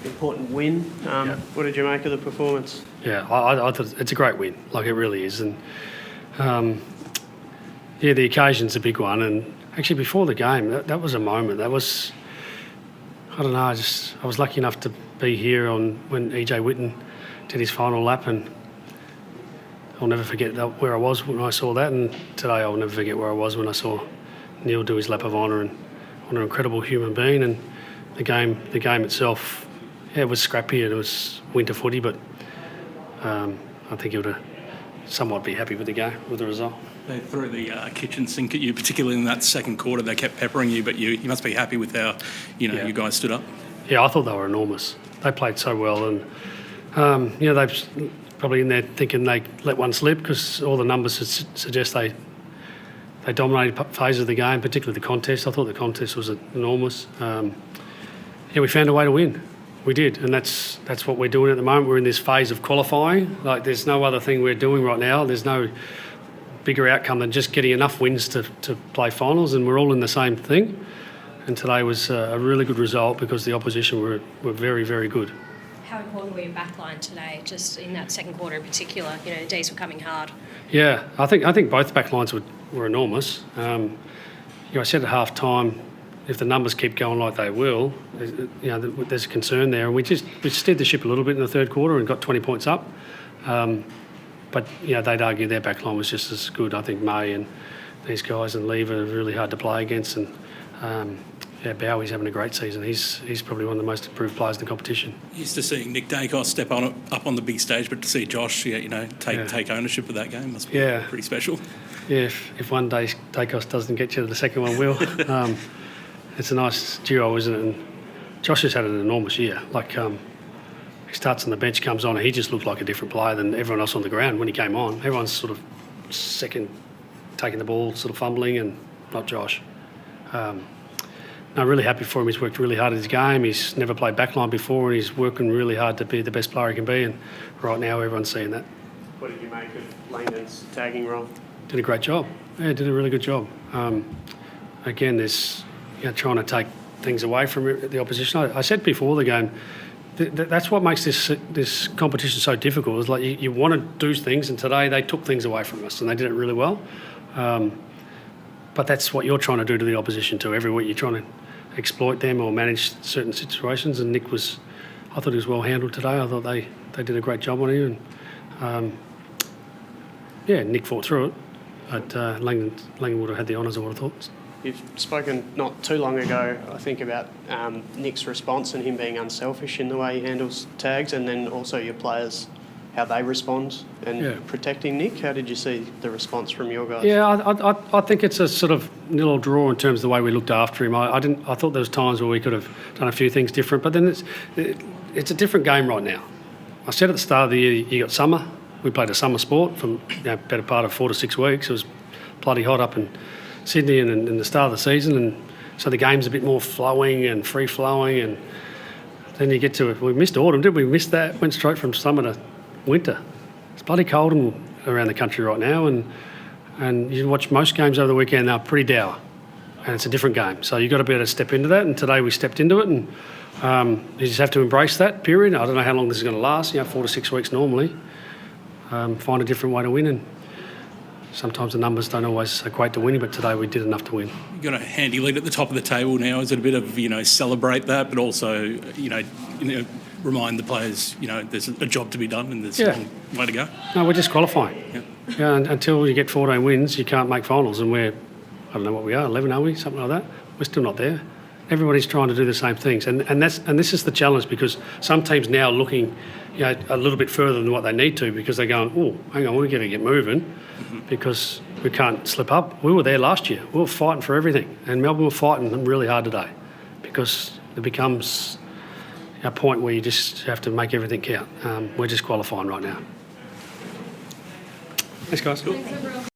important win. What did you make of the performance? Yeah, I thought it's a great win. Like, it really is. And the occasion's a big one. And actually, before the game, that was a moment. That was, I don't know. I was lucky enough to be here when EJ Whitten did his final lap, and I'll never forget where I was when I saw that. And today, I'll never forget where I was when I saw Neil do his lap of honour, and what an incredible human being. And the game itself, it was scrappy and it was winter footy, but I think he would have somewhat be happy with the result. They threw the kitchen sink at you, particularly in that second quarter. They kept peppering you, but you must be happy with how you guys stood up. Yeah, I thought they were enormous. They played so well, and they're probably in there thinking they let one slip, because all the numbers suggest they dominated phases of the game, particularly the contest. I thought the contest was enormous. We found a way to win. We did, and that's what we're doing at the moment. We're in this phase of qualifying. Like, there's no other thing we're doing right now. There's no bigger outcome than just getting enough wins to play finals, and we're all in the same thing. And today was a really good result because the opposition were very, very good. How important were your backline today, just in that second quarter in particular? D's were coming hard. Yeah, I think both backlines were enormous. I said at half time, if the numbers keep going like they will, there's a concern there. And we steered the ship a little bit in the third quarter and got 20 points up. But they'd argue their backline was just as good. I think May and these guys and Lever are really hard to play against. And Bowie's having a great season. He's probably one of the most improved players in the competition. Used to seeing Nick Dacos step up on the big stage, but to see Josh, take ownership of that game must be pretty special. Yeah, if one day Dacos doesn't get you, the second one will. It's a nice duo, isn't it? And Josh has had an enormous year. He starts on the bench, comes on, and he just looked like a different player than everyone else on the ground when he came on. Everyone's sort of second, taking the ball, sort of fumbling, and not Josh. I'm really happy for him. He's worked really hard at his game. He's never played backline before, and he's working really hard to be the best player he can be. And right now, everyone's seeing that. What did you make of Langdon's tagging role? Did a great job. Yeah, did a really good job. Again, there's trying to take things away from the opposition. I said before the game, that's what makes this competition so difficult. It's like you want to do things, and today they took things away from us, and they did it really well. But that's what you're trying to do to the opposition too. Every week you're trying to exploit them or manage certain situations, and I thought he was well handled today. I thought they did a great job on him, and Nick fought through it. But Langdon would have had the honours, I would have thought. You've spoken not too long ago, I think, about Nick's response and him being unselfish in the way he handles tags, and then also your players, how they respond and protecting Nick. How did you see the response from your guys? Yeah, I think it's a sort of nil draw in terms of the way we looked after him. I thought there was times where we could have done a few things different, but then it's a different game right now. I said at the start of the year, you got summer. We played a summer sport for better part of 4 to 6 weeks. It was bloody hot up in Sydney and in the start of the season, and so the game's a bit more flowing and free-flowing, and then you get to it. We missed autumn, did we? We missed that, went straight from summer to winter. It's bloody cold around the country right now, and you watch most games over the weekend, they're pretty dour, and it's a different game. So you've got to be able to step into that, and today we stepped into it, and you just have to embrace that period. I don't know how long this is going to last, 4 to 6 weeks normally. Find a different way to win, and sometimes the numbers don't always equate to winning, but today we did enough to win. You've got a handy lead at the top of the table now. Is it a bit of, celebrate that, but also, remind the players, there's a job to be done and there's a long way to go? No, we're just qualifying. Yeah, until you get 14 wins, you can't make finals, and I don't know what we are, 11, are we? Something like that. We're still not there. Everybody's trying to do the same things, and this is the challenge, because some teams now are looking a little bit further than what they need to, because they're going, oh, hang on, we're going to get moving, because we can't slip up. We were there last year. We were fighting for everything, and Melbourne were fighting them really hard today, because it becomes a point where you just have to make everything count. We're just qualifying right now. Thanks, guys. Thanks, everyone.